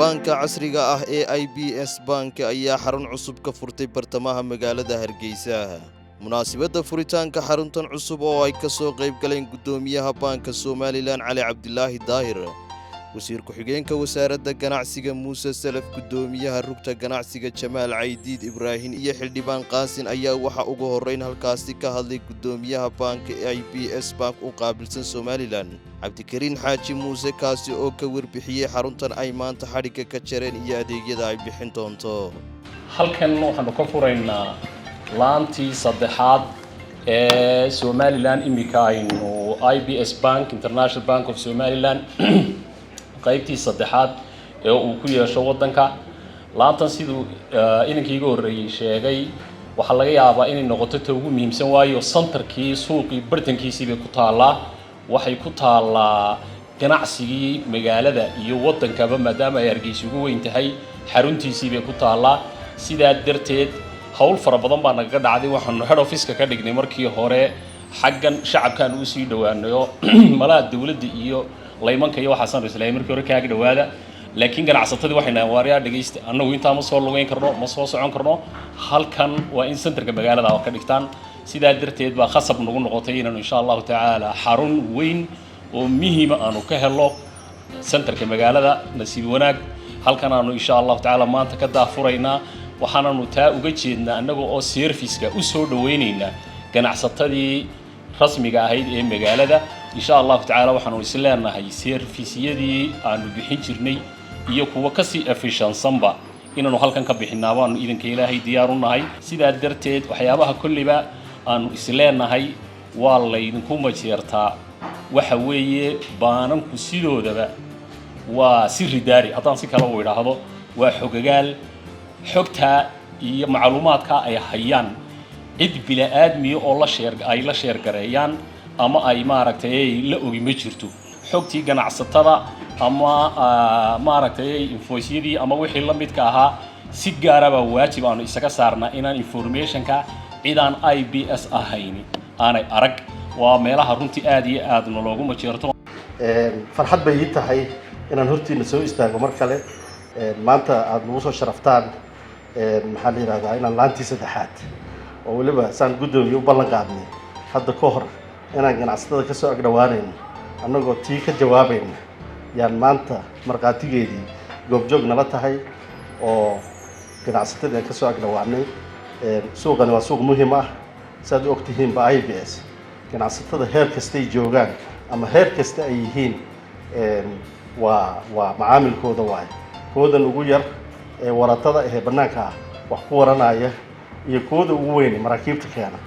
banka casriga ah ee IBS Bank ayaa xarun cusub ka furtay bartamaha magaalada Hargeysa. munaasabadda furitaanka xaruntan cusub oo ay ka soo qayb galeen gudoomiyaha banka Somaliland Cali Cabdilaahi Daahir, wasiir ku-xigeenka wasaaradda ganacsiga Muuse Salaf, gudoomiyaha rugta ganacsiga Jamaal Caydiid Ibraahin iyo xildhibaan Qaasin ayaa waxa ugu horeyn halkaasi ka hadlay gudoomiyaha banka IBS Bank u qaabilsan Somaliland Cabdikariin Xaaji Muuse, kaasi oo ka warbixiyay xaruntan ay maanta xadhigga ka jareen iyo adeegyada ay bixin doonto. halkan waxaanu ka furaynaa laantii saddexaad ee Somaliland imika aynu IBS Bank International Bank of Somaliland qaybtii saddexaad ee uu ku yeesho wadanka. laantan siduu inankayga horreeyay sheegay waxa laga yaabaa inay noqoto ta ugu muhiimsan, waayo centerkii suuqii bartankiisii bay ku taallaa. waxay ku taallaa ganacsigii magaalada iyo wadankaba, maadaama ay Hargeysa ugu weyn tahay xaruntiisii bay ku taallaa. sidaa darteed hawl fara badan baa naga dhacday. waxaanu head office-ka ka dhignay markii hore xaggan shacabkaan u sii dhawaanayo malaha dawladda iyo laymanka iyo waxaasan islaamay markii hore kaaga dhawaada. laakiin ganacsatadii waxayna waariyaa dhageysta annagu inta ma soo lugeyn karno, ma soo socon karno. halkan waa in centerka magaalada oo ka dhigtaan. sidaa darteed baa khasab nagu noqotay inaan insha Allah tacaala xarun weyn oo muhiim ah aanu ka helo centerka magaalada. nasiib wanaag halkan aanu insha Allah tacaala maanta ka daafuraynaa. waxaanu taa uga jeednaa annaga oo service-ka u soo dhaweynayna ganacsatadii rasmiga ahayd ee magaalada. insha Allah tacaala waxaanu isleenahay service-yadii aanu bixin jirnay iyo kuwa ka sii efficiency-sanba inaanu halkan ka bixinaa waanu idinka Ilaahay diyaar u nahay. sidaa darteed waxyaabaha kulliba aanu isleenahay waa laydinku majeertaa. waxa weeye baananku sidoodaba waa sirri daari, haddaan si kale u idhaahdo waa xogagaal. xogta iyo macluumaadka ay hayaan cid bilaaadmiyo oo ay la sheer gareeyaan ama ay maaragtay la ogi ma jirto. xogtii ganacsatada ama maaragtay invoice-yadii ama wixii la midka ahaa si gaar ah waajib aanu isaga saarnaa inaan information-ka cidaan IBS ahayn aanay arag. waa meelaha runtii aad iyo aad loogu majeerto. farxad bay ii tahay inaan hortiina soo istaago mar kale. maanta aad nagu soo sharaftaan maxaa la yiraahdaa inaan laantii saddexaad oo waliba saan gudoomiye u ballan qaadnay hadda ka hor inaan ganacsatada ka soo agdhawaanayno annagoo tii ka jawaabayna yaan maanta marqaatigeedii goobjoog nala tahay oo ganacsatada ka soo agdhawaanay. suuqani waa suuq muhiim ah saad u ogtihiin ba IBS ganacsatada heer kastay joogaan ama heer kasta ay yihiin waa macaamilkooda waay. koodan ugu yar ee waratada ee banaanka ah wax ku waranaya iyo kooda ugu weyn maraakiibta keena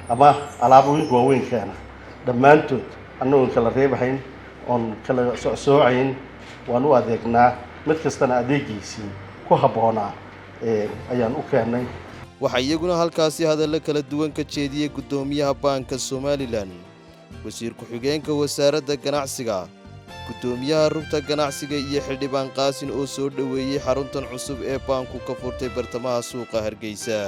ama alaabooyinka waaweyn keena, dhammaantood annagoon kala reebahayn oon kala socsocayn waan u adeegnaa. mid kastana adeegiisii ku habboonaa ayaan u keenay. waxaa iyaguna halkaasi hadallo kala duwan ka jeediyey gudoomiyaha banka Somaliland, wasiir ku-xigeenka wasaaradda ganacsiga, gudoomiyaha rugta ganacsiga iyo xildhibaan Qaasin oo soo dhaweeyay xaruntan cusub ee banku ka furtay bartamaha suuqa Hargeysa.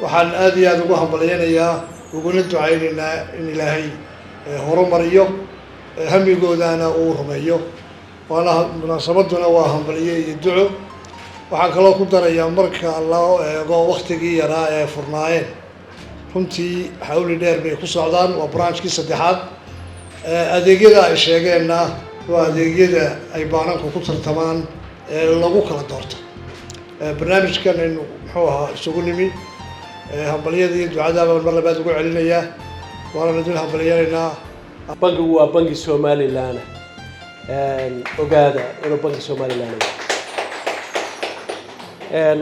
waxaan aad iyo aad ugu hambaleynayaa uguna ducaynaynaa in Ilaahay horumariyo hamigoodana uu rumeeyo. waana munaasabaduna waa hambaliye iyo duco. waxaan kaloo ku darayaa marka loo eego waqtigii yaraa ee furnaayeen runtii xawli dheer bay ku socdaan. waa branchkii saddexaad. adeegyada ay sheegeenna waa adeegyada ay baananku ku tartamaan ee lagu kala doorto. barnaamijkan aynu muxuu ahaa isugu nimi hambaliyada iyo ducada baan mar labaad ugu celinayaa. waana idin hambaliyanaynaa. bangigu waa bangi Somaliland. ogaada inuu bangi Somaliland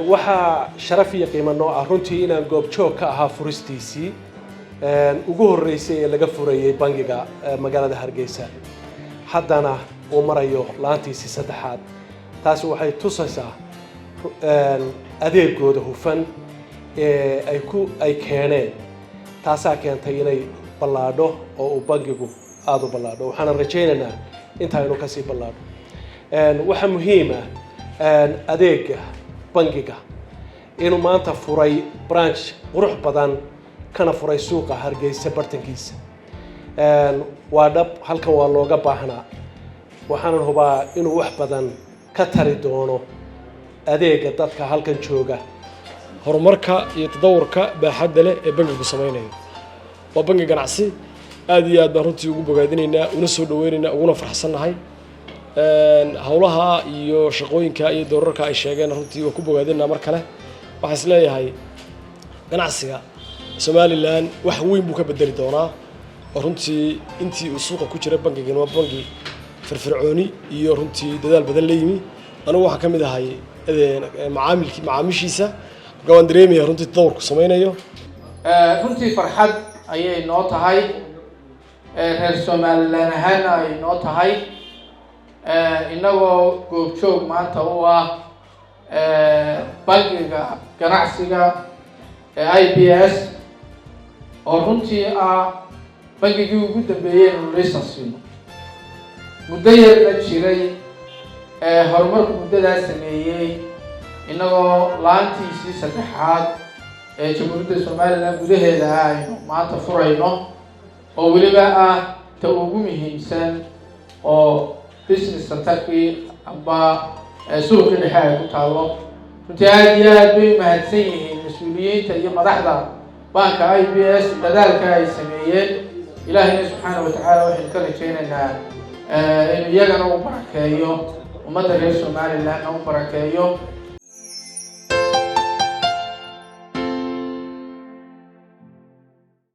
waxaa sharaf iyo qiimo noo ah runtii inaan goobjoog ka ahaa furistiisii ugu horreysay ee laga furayay bangiga magaalada Hargeysa. haddana uu marayo laantiisii saddexaad. taasi waxay tusaysaa adeegooda hufan ee ay keeneen. taasaa keentay inay ballaadho oo uu bangigu aad u ballaadho. waxaan rajaynaynaa intaaynu ka sii ballaadho. waxa muhiim ah adeega bangiga inuu maanta furay branch qurux badan kana furay suuqa Hargeysa bartankiisa. waa dhab halkan waa looga baahnaa. waxaan hubaa inuu wax badan ka tari doono adeega dadka halkan jooga. horumarka iyo tadawurka baaxadda leh ee bangigu samaynayo waa bangi ganacsi aad iyo aad baan runtii ugu bogaadinaynaa una soo dhaweynaynaa uguna faraxsannahay hawlaha iyo shaqooyinka iyo doorarka ay sheegeen runtii waa ku bogaadinaynaa mar kale waxaan is leeyahay ganacsiga Somaliland wax weyn buu ka bedeli doonaa oo runtii intii uu suuqa ku jira bangigan waa bangi firfircooni iyo runtii dadaal badan leeyimi anigu waxaan ka mid ahay macaamiishiisa waan dareemayaa runtii tadawurku samaynayo runtii farxad ayay noo tahay reer Somaliland ahaana ay noo tahay inagoo goobjoog maanta u ah bangiga ganacsiga IBS oo runtii ah bangigii ugu dambeeyay inuu laysan siino muddo yar la jiray horumarku muddadaas sameeyey inagoo laantiisii saddexaad ee jamhuuriyadda Somaliland gudaheeda aynu maanta furayno oo weliba ah ta ugu muhiimsan oo business centerkii amba suuqii dhexe ay ku taalo runtii aad iyo aad bay mahadsan yihiin mas-uuliyiinta iyo madaxda banka IBS dadaalka ay sameeyeen ilaahayna subxaanahu wa tacaala waxaynu ka rajaynaynaa inuu iyagana u barakeeyo ummadda reer Somaliland u barakeeyo